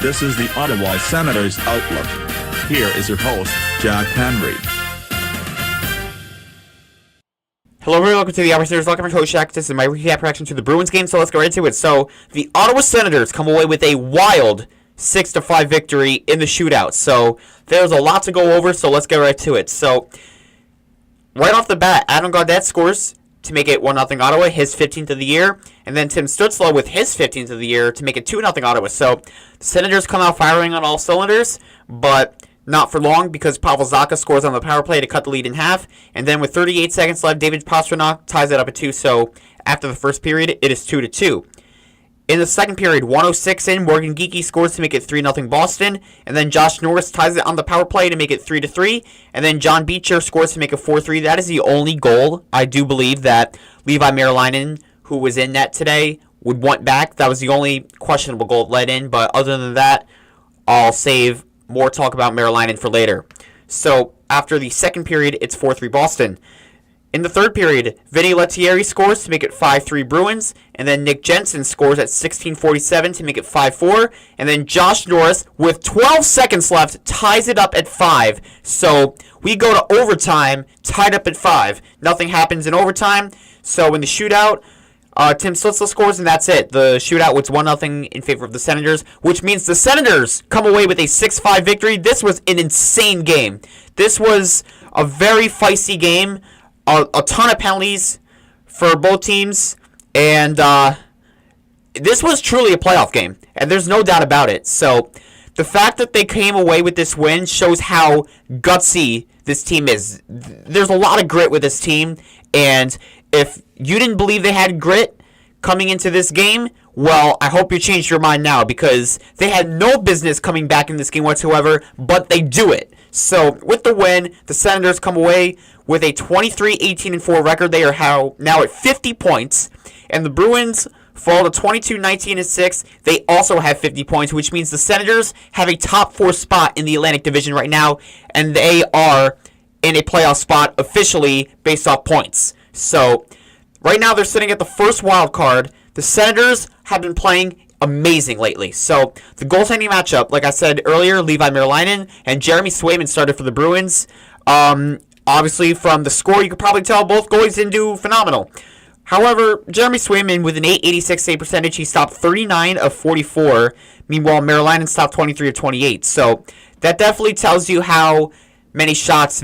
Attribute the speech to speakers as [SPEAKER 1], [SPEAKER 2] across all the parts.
[SPEAKER 1] This is the Ottawa Senators Outlook. Here is your host, Jack Henry.
[SPEAKER 2] Hello everyone, welcome to the Ottawa Senators. Welcome to Coach Jack. This is my recap reaction to the Bruins game, so let's get right into it. So, the Ottawa Senators come away with a wild 6-5 victory in the shootout. So, there's a lot to go over, so let's get right to it. So, right off the bat, Adam Gaudette scores to make it 1-0 Ottawa, his 15th of the year. And then Tim Stützle with his 15th of the year to make it 2-0 Ottawa. So, the Senators come out firing on all cylinders, but not for long because Pavel Zacha scores on the power play to cut the lead in half. And then with 38 seconds left, David Pastrnak ties it up at 2. So after the first period, it is 2-2. In the second period, 106 in, Morgan Geekie scores to make it 3-0 Boston. And then Josh Norris ties it on the power play to make it 3-3. And then John Beecher scores to make it 4-3. That is the only goal, I do believe, that Levi Merilainen, who was in net today, would want back. That was the only questionable goal let in. But other than that, I'll save more talk about Merilainen for later. So, after the second period, it's 4-3 Boston. In the third period, Vinny Lettieri scores to make it 5-3 Bruins, and then Nick Jensen scores at 16:47 to make it 5-4, and then Josh Norris, with 12 seconds left, ties it up at 5. So, we go to overtime, tied up at 5. Nothing happens in overtime, so in the shootout, Tim Stützle scores, and that's it. The shootout was 1-0 in favor of the Senators, which means the Senators come away with a 6-5 victory. This was an insane game. This was a very feisty game. A ton of penalties for both teams, and this was truly a playoff game, and there's no doubt about it. So the fact that they came away with this win shows how gutsy this team is. There's a lot of grit with this team, and if you didn't believe they had grit coming into this game, well, I hope you changed your mind now, because they had no business coming back in this game whatsoever, but they do it. So, with the win, the Senators come away with a 23-18-4 record. They are now at 50 points, and the Bruins fall to 22-19-6. They also have 50 points, which means the Senators have a top 4 spot in the Atlantic Division right now, and they are in a playoff spot officially based off points. So, right now they're sitting at the first wild card. The Senators have been playing amazing lately. So, the goaltending matchup, like I said earlier, Levi Merilainen and Jeremy Swayman started for the Bruins. Obviously, from the score, you could probably tell both goalies didn't do phenomenal. However, Jeremy Swayman, with an .886 save percentage, he stopped 39 of 44. Meanwhile, Merilainen stopped 23 of 28. So, that definitely tells you how many shots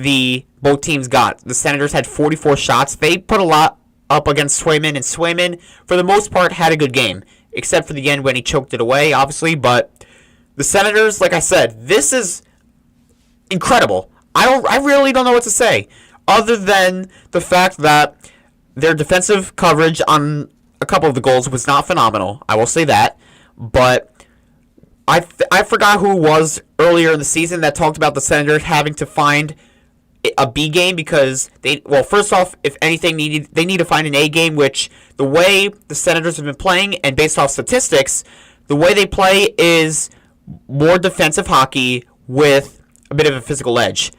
[SPEAKER 2] both teams got. The Senators had 44 shots. They put a lot up against Swayman, and Swayman, for the most part, had a good game, except for the end when he choked it away, obviously. But the Senators, like I said, this is incredible. I really don't know what to say, other than the fact that their defensive coverage on a couple of the goals was not phenomenal. I will say that. But I forgot who it was earlier in the season that talked about the Senators having to find a B game, because first off, if anything, they need to find an A game, which the way the Senators have been playing, and based off statistics, the way they play is more defensive hockey with a bit of a physical edge.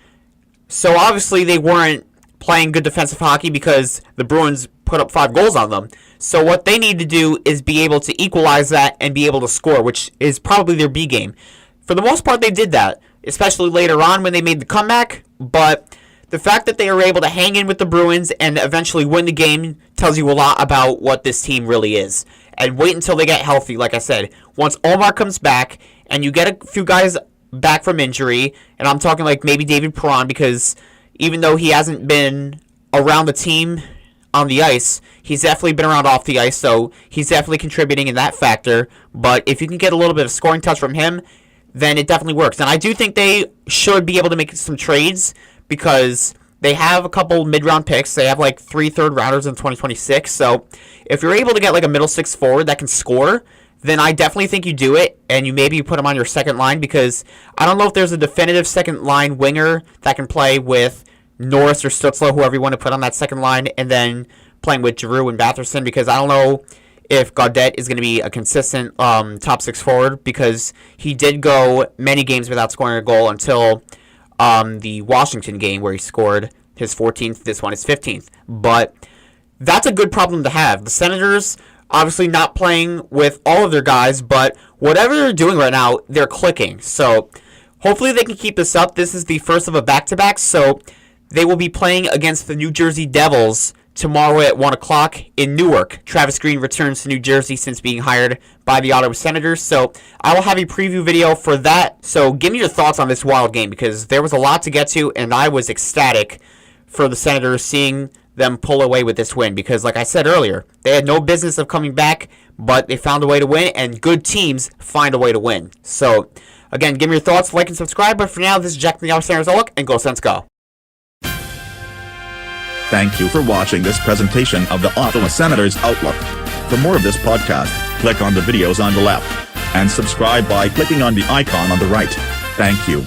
[SPEAKER 2] So obviously they weren't playing good defensive hockey because the Bruins put up 5 goals on them. So what they need to do is be able to equalize that and be able to score, which is probably their B game. For the most part, they did that, especially later on when they made the comeback. But the fact that they were able to hang in with the Bruins and eventually win the game tells you a lot about what this team really is. And wait until they get healthy, like I said. Once Omar comes back and you get a few guys back from injury, and I'm talking like maybe David Perron, because even though he hasn't been around the team on the ice, he's definitely been around off the ice, so he's definitely contributing in that factor. But if you can get a little bit of scoring touch from him, then it definitely works. And I do think they should be able to make some trades, because they have a couple mid-round picks. They have like 3 third-rounders in 2026. So if you're able to get like a middle six forward that can score, then I definitely think you do it, and you maybe put him on your second line, because I don't know if there's a definitive second line winger that can play with Norris or Stützle, whoever you want to put on that second line, and then playing with Giroux and Batherson, because I don't know if Gaudette is going to be a consistent top 6 forward, because he did go many games without scoring a goal until the Washington game where he scored his 14th, this one is 15th. But that's a good problem to have. The Senators obviously not playing with all of their guys, but whatever they're doing right now, they're clicking. So hopefully they can keep this up. This is the first of a back-to-back, so they will be playing against the New Jersey Devils tomorrow at 1 o'clock in Newark. Travis Green returns to New Jersey since being hired by the Ottawa Senators. So I will have a preview video for that. So give me your thoughts on this wild game, because there was a lot to get to, and I was ecstatic for the Senators seeing them pull away with this win. Because like I said earlier, they had no business of coming back, but they found a way to win, and good teams find a way to win. So again, give me your thoughts, like and subscribe. But for now, this is Jack from the Ottawa Senators Outlook, and go Sens go.
[SPEAKER 1] Thank you for watching this presentation of the Ottawa Senators Outlook. For more of this podcast, click on the videos on the left and subscribe by clicking on the icon on the right. Thank you.